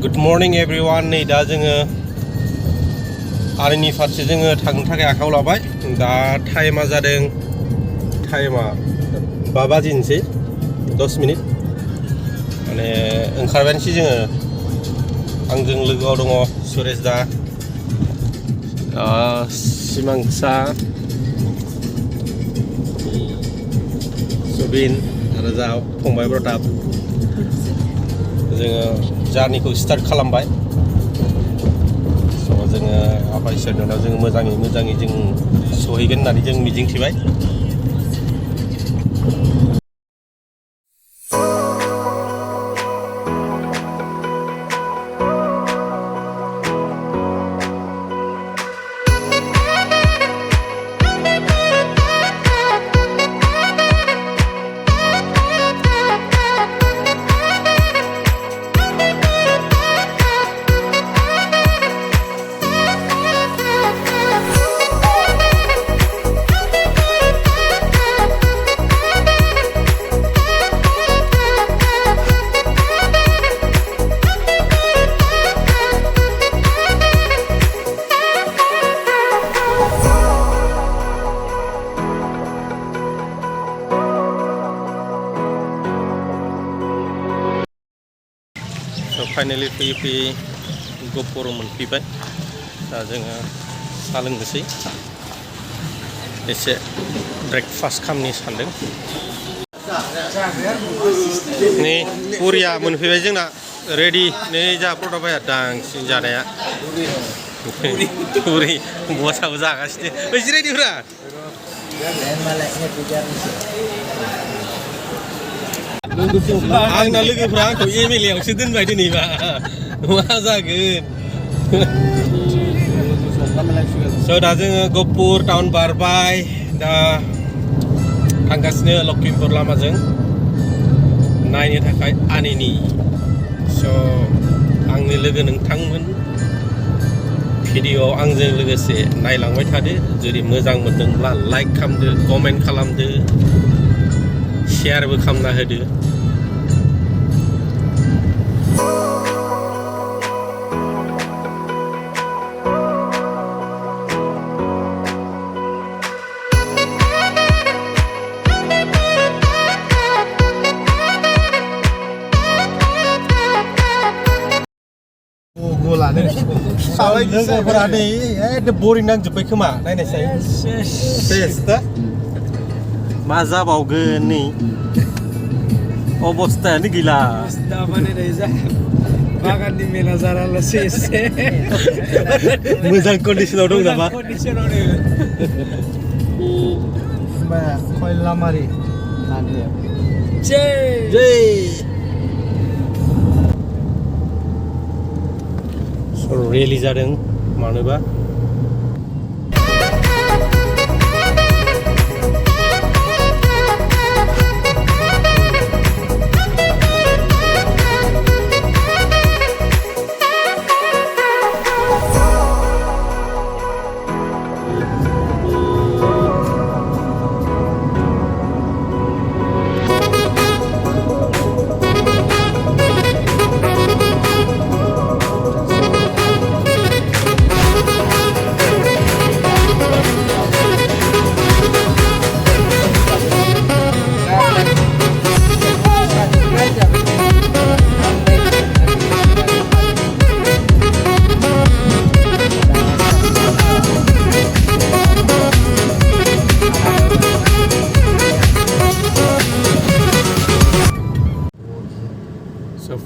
Good morning everyone. नै दा जोङो आरिनि फारसे जोङो थांनो थाखाय आखायाव लाबाय। दा टाइमा जादों 5 बाजिनोसै 10 मिनिट माने ओंखारबायनोसै जोङो। आंजों लोगोआव दङ सुरेश दा, सिमांसा, सुबिन आरो जा फंबाय प्रताप। जोङो जार्निखौ स्टार्ट खालामबाय। स' जोङो आफा इसोरनि उनाव जोङो मोजाङै जों सहैगोन होननानै जों मिजिंथिबाय। फाइनालि फैयै गहपुर मोनफैबाय। दा जोङो साहा लोंनोसै, एसे ब्रेकफास्ट खालामनो सानदों। नै पुरिया मोनफैबाय जोंना रेडि। नै जा प्रतापआ दांसिन जानाया पुरि बसाबो जागासिनो। ओइ जिरायदोब्रा। आंना लोगोफ्रा आंखौ MLA आवसो दोनबाय दिनैबा मा जागोन। स' दा जोङो गहपुर टाउन बारबाय, दा थांगासिनो लखिमपुर लामाजों नायनो थाखाय आनिनि। स' आंनि लोगो नोंथांमोन भिडिअ'आव आंजों लोगोसे नायलांबाय थादो। जुदि मोजां मोनदोंब्ला लाइक खालामदो, कमेन्ट खालामदो, शेयारबो खालामना होदो। लोगोफोरा नै एकदम बरिं नांजोब्बाय खोमा। नायनायसाय दा मा जाबावगोन, नै अबस्थायानो गैला। बागाननि मेनेजाराल'सो एसे मोजां कन्डिसनाव दं नामा? खयलामारि रेलि जादों मानोबा।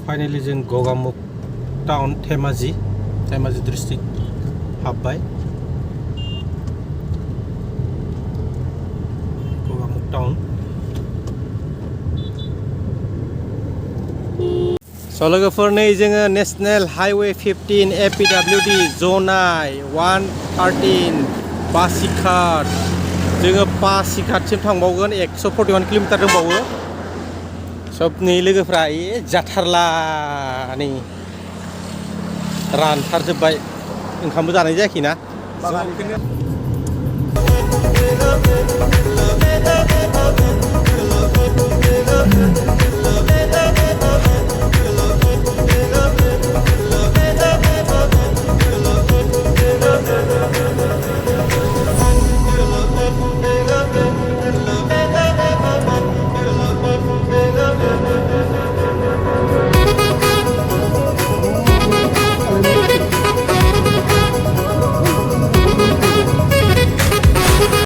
फाइनालि जों गगामुख टाउन धेमाजि डिस्ट्रिक्ट हाबबाय। गगामुख टाउन। स' लोगोफोर, नै जोङो नेशनेल हाइवे 15 APWD जनाय 113 पासिघाट। जोङो पासिघाटसिम थांबावगोन, 141 किल'मिटार दंबावो। सब नै लोगोफ्रा जाथारला, नै रानथारजोब्बाय। ओंखामबो जानाय जायाखैना।